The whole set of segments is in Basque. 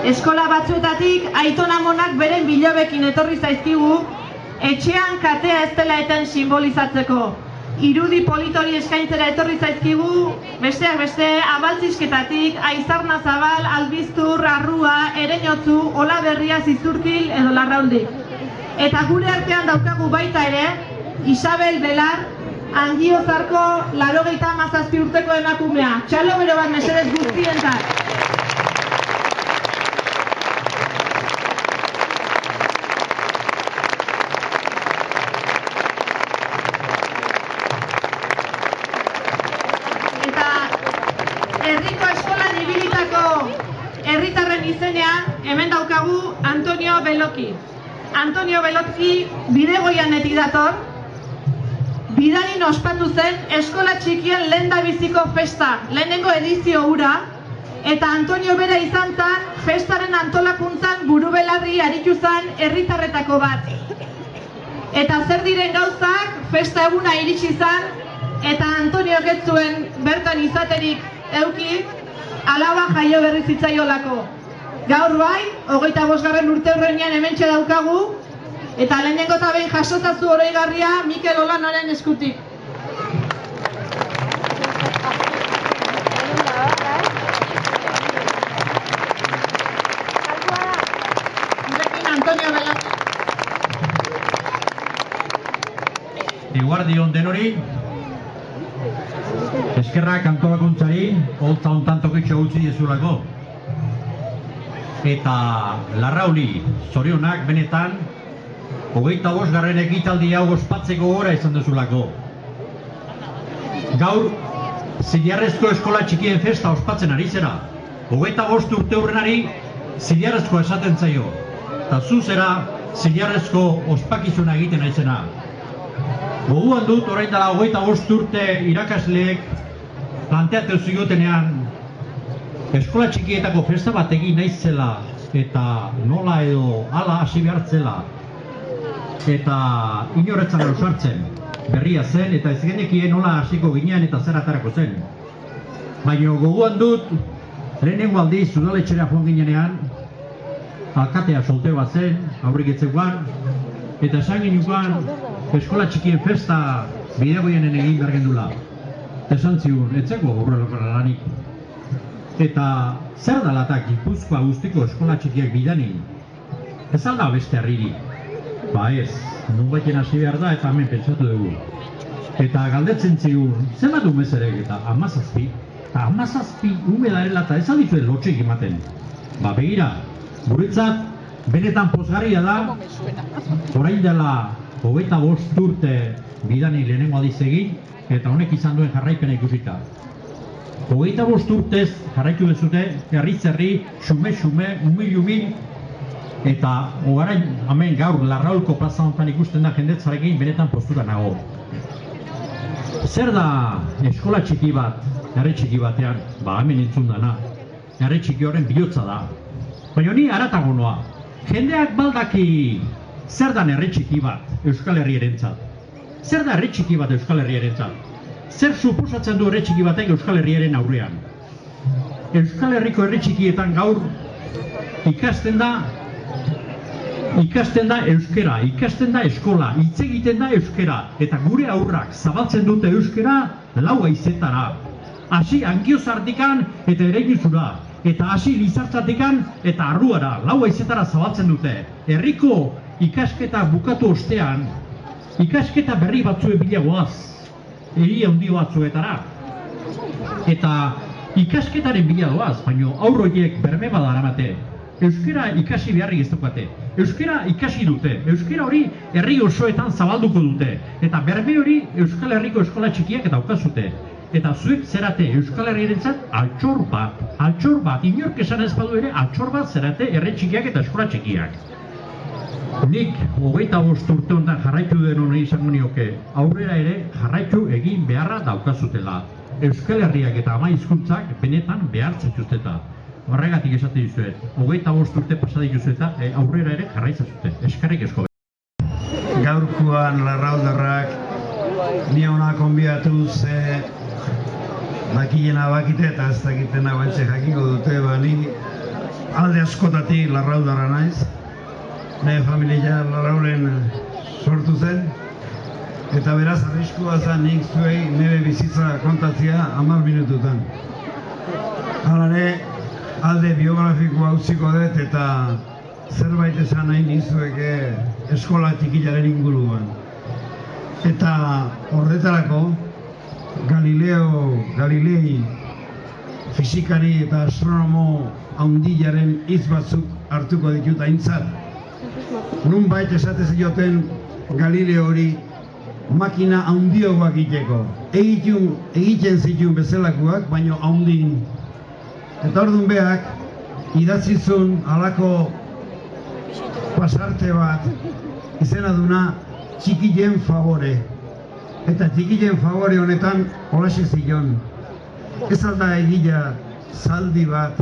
Eskola batzuetatik aiton-amonak beren bilobekin etorri zaizkigu, etxean katea ez dela eten simbolizatzeko. Irudi politori eskaintzera etorri zaizkigu, besteak beste, abaltzizketatik, Aizarna Zabal, Albiztur, Arrua, Ereñotzu, Olaberria, Zizurkil edo Larrauldi. Eta gure artean daukagu baita ere, Isabel Belar, Angiozarko 97 urteko emakumea. Txalo bero bat mesedez guztientzat. Herriko eskolan ibilitako herritarren izenean hemen daukagu Antonio Beloki. Antonio Beloki Bidegoianetik dator. Bidarin ospatu zen eskola txikien lehendabiziko festa, lehenengo edizio hura, eta Antonio bera izan zen festaren antolakuntzan burubelarri aritu zen herritarretako bat. Eta zer diren gauzak, festa eguna iritsi zen, eta Antonio getzuen bertan izaterik euki, alaba jaio berri zitzaiolako. Gaur bai, 25. urte hurrenean hementxe daukagu, eta lehenengo eta behin jasotazu oroigarria Mikel Olanoren eskutik. Gurekin Antonio Beloki. Eguardi on denori. Eskerrak antolakuntzari, holtza hontan tokitxo utzi dezulako. Eta Larrauli, zorionak benetan, 25. ekitaldi hau ospatzeko gora izan duzulako. Gaur, Zilarrezko eskola txikien festa ospatzen ari zera. 25 urte hurrenari, Zilarrezko esaten zaio. Eta zu zera, Zilarrezko ospakizuna egiten aizena. Goguan dut, orain dela 25 urte irakasleek planteatu ziotenean eskola txikietako festa bat egin naizela eta nola edo hala hasi behartzela eta inoretzan ausartzen berria zen eta ez genekien nola hasiko ginean eta zer atarako zen. Baina goguan dut lehenengo aldiz udaletxera joan ginenean alkatea solteo bat zen, aurrik etzeguan, eta esan ginuan eskola txikien festa Bidegoianen egin behar gendula. Esan zigun, etzeko horrelako lanik. Eta zer da latak Gipuzkoa guztiko eskola txikiak bidanin? Ez alda beste harriri. Ba ez, nunbaiten hasi behar da eta hemen pentsatu dugu. Eta galdetzen zigun, zenbat umezerek eta 17? Eta 17 ume darela eta ez aldituen lotxik ematen. Ba begira, guretzat benetan pozgarria da, orain dela 25 urte bidani lehenengo aldiz egin, eta honek izan duen jarraipena ikusita. 25 urtez jarraitu dezute, herri-zerri, xume-xume, umil-umil, eta ogarain, hemen gaur Larraulko plaza honetan ikusten da jendetzarekin benetan postura nago. Zer da eskola txiki bat, herri txiki batean, ba hemen entzun dana, herri txiki horren bihotza da. Baina ni haratago noa, jendeak baldaki zer da herri txiki bat Euskal Herriarentzat. Zer da herri txiki bat Euskal Herriarentzat? Zer suposatzen du herri txiki batek Euskal Herriaren aurrean? Euskal Herriko herri txikietan gaur ikasten da euskera, ikasten da eskola, hitz egiten da euskera, eta gure aurrak zabaltzen dute euskera 4 haizetara. Hasi Angiozartikan eta Ereñotzura, eta hasi Lizartzatikan eta Arruara, 4 haizetara zabaltzen dute. Herriko ikasketa bukatu ostean, ikasketa berri batzuen bila goaz, hiri handi batzuetara. Eta ikasketaren bila doaz, baina aurroiek berme badaramate. Euskera ikasi beharrik ez daukate. Euskera ikasi dute. Euskera hori herri osoetan zabalduko dute. Eta berme hori Euskal Herriko eskola txikiak daukazute. Eta zuek zerate Euskal Herriarentzat altxor bat, inork esan ez badu ere, altxor bat zerate herri txikiak eta eskola txikiak. Nik 25 urte honetan jarraitu den honi izango nioke, aurrera ere jarraitu egin beharra daukazutela. Euskal Herriak eta ama hizkuntzak benetan behar zaituzteta. Horregatik esate dizuet, 25 urte pasa dituzueta, aurrera ere jarraitzazute, eskarrik asko. Gaurkoan Larrauldarrak ni hona konbiatu ze bakilena bakite eta ez dakiten abantxe jakingo dute, ni alde askotatik Larrauldarra naiz. Nire familia Larraulen sortu zen, eta beraz arriskua zen nik zuei nire bizitza kontatzea 10 minututan. Hala ere, alde biografikoa utziko dut eta zerbait esan nahi nizueke eskola txikilaren inguruan. Eta horretarako Galilei fisikari eta astronomo haundilaren hitz batzuk hartuko ditut aintzat. Nunbait esate zioten Galileo hori makina haundioak egiteko. Egiten zituen bezalakoak, baina haundin. Eta orduan beak idatzizun halako pasarte bat izena duna Txikilen Fabore. Eta Txikilen Fabore honetan holaxe zion. Ez alda egila zaldi bat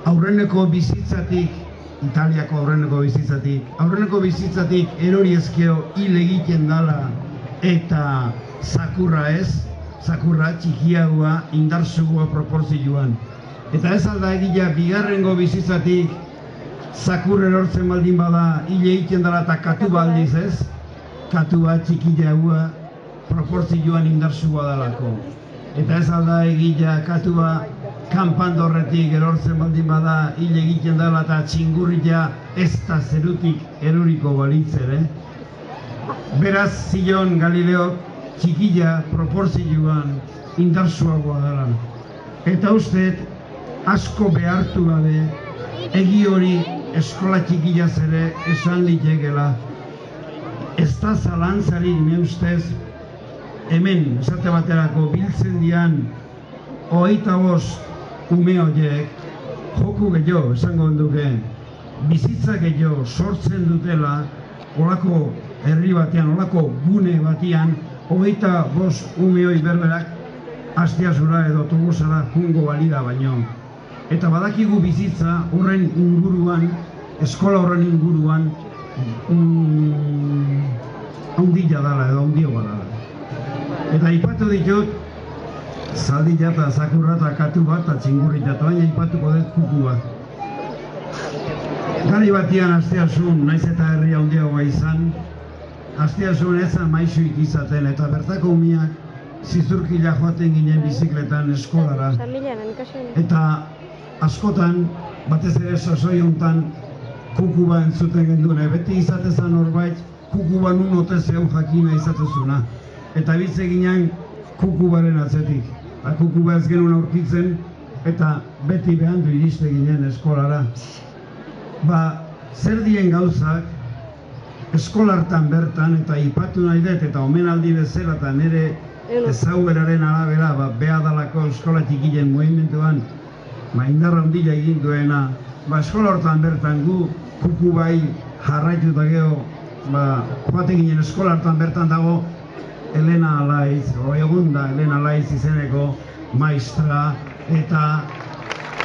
aurreneko bizitzatik, Italiako aurreneko bizitzatik erori ezkeo hil egiten dala eta zakurra ez, zakurra txikiagoa indarsugua proporzioan. Eta ez alda egila bigarrengo bizitzatik zakur erortzen baldin bada hil egiten dala eta katu baldiz ez, katua txikiagoa proporzioan indarsugua dalako. Eta ez alda egila katua kanpandorretik erortzen baldin bada hil egiten dela eta txingurria ez da zerutik eroriko balitz ere. Beraz zion Galileo txikila proporzioan indartsuagoa dela. Eta uste asko behartu gabe egi hori eskola txikilaz ere esan litekela. Ez da zalantzarik ne ustez hemen esate baterako biltzen dian 25 ume horiek joku gehiago esango duke, bizitza gehiago sortzen dutela olako herri batean, olako gune batean 25 ume hori berberak Astiasura edo Tolosara jungo balida baino. Eta badakigu bizitza horren inguruan, eskola horren inguruan haundila dala edo haundioa dala. Eta aipatu ditut zaldila eta zakurra eta katu bat eta txingurria eta baina aipatuko dut kuku bat. Gari batian Astiasun, naiz eta herri handiagoa izan, Astiasun ezan maisuik izaten eta bertako umiak zizurkila joaten ginen bizikletan eskolara. Eta askotan, batez ere sasoi honetan, kukuba entzuten gendune. Beti izatezan horbait, kukuba nun otezeon jakina izatezuna. Eta bitze ginen kukubaren atzetik. Kukuba ez genuen aurkitzen eta beti behandu iriste ginen eskolara. Zer dien gauzak eskolartan bertan eta ipatu nahi dut eta omenaldi bezala eta nire ezagueraren arabera beha dalako eskola txikilen mugimenduan indarra handila egin duena. Eskola hortan bertan gu kukubai jarraitu eta geho joate ginen eskola hortan bertan dago Elena Alaiz, egun da Elena Alaiz izeneko maistra eta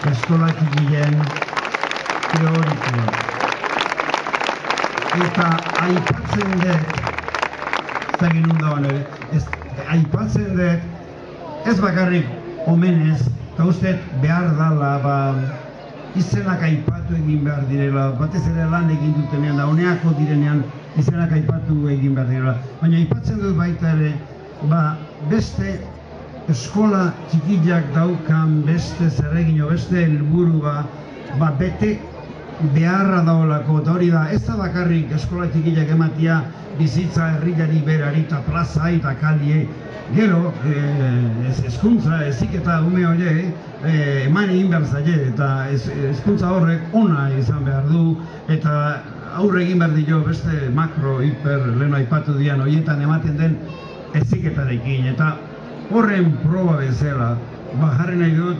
eskola txikilen teorikoa. Eta aipatzen dut, zagin hundaban ere, aipatzen dut ez bakarrik omenez, eta uste behar dala izenak aipatu egin behar direla, batez ere lan egin dutenean da, honeako direnean izenak aipatu egin behar direla. Baina aipatzen dut baita ere, beste eskola txikilak daukan beste zeregin, beste helburu bete beharra daolako, eta hori da, ez da bakarrik eskola txikilak ematia bizitza herriari berari eta plaza eta kalie, gero, hezkuntza, heziketa ume hori, eman egin behar zaie, eta hezkuntza horrek ona izan behar du, eta aurre egin behar dio beste makro, hiper, lehen aipatu dian, horietan ematen den heziketarekin, eta horren proba bezala, jarri nahi dut,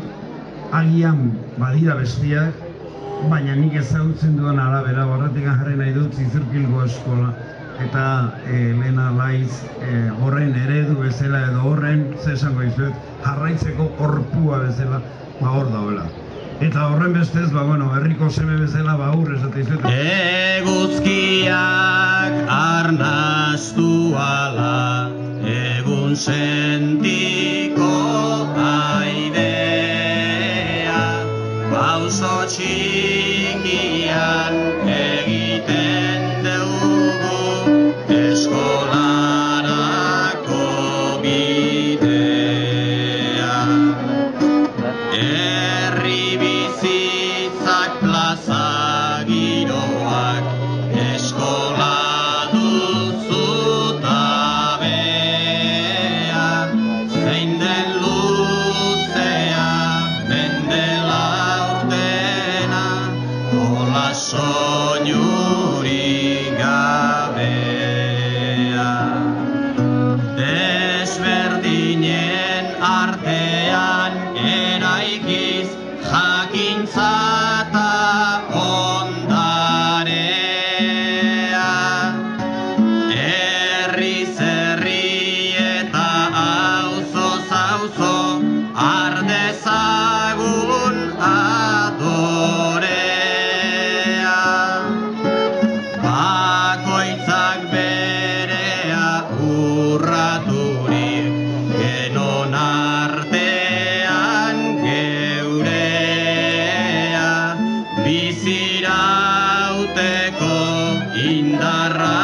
agian badira bestiak, baina nik ezagutzen dudan arabera, horretik jarri nahi dut Zizurkilgo eskola, eta Lena Laiz horren eredu bezala edo horren, esango dizuet, jarraitzeko horpua bezala, hor dagoela. Eta horren bestez, herriko seme bezala, hur esate dizuet. Eguzkiak arnastu ala, egun sentiko aidea, pauso txikian egiten dugu eskolarako bidea. Herri bizitzak plaza giroak, eskola duzu tabea, zein den luzea, mende laurdena, hola soinurik gabea. Desberdinen artean eraikiz jakintza eta ondarea, herriz herri eta auzoz auzo ardezagun adorea. Bakoitzak berea urraturik, genon artean geurea, bizirauteko indarra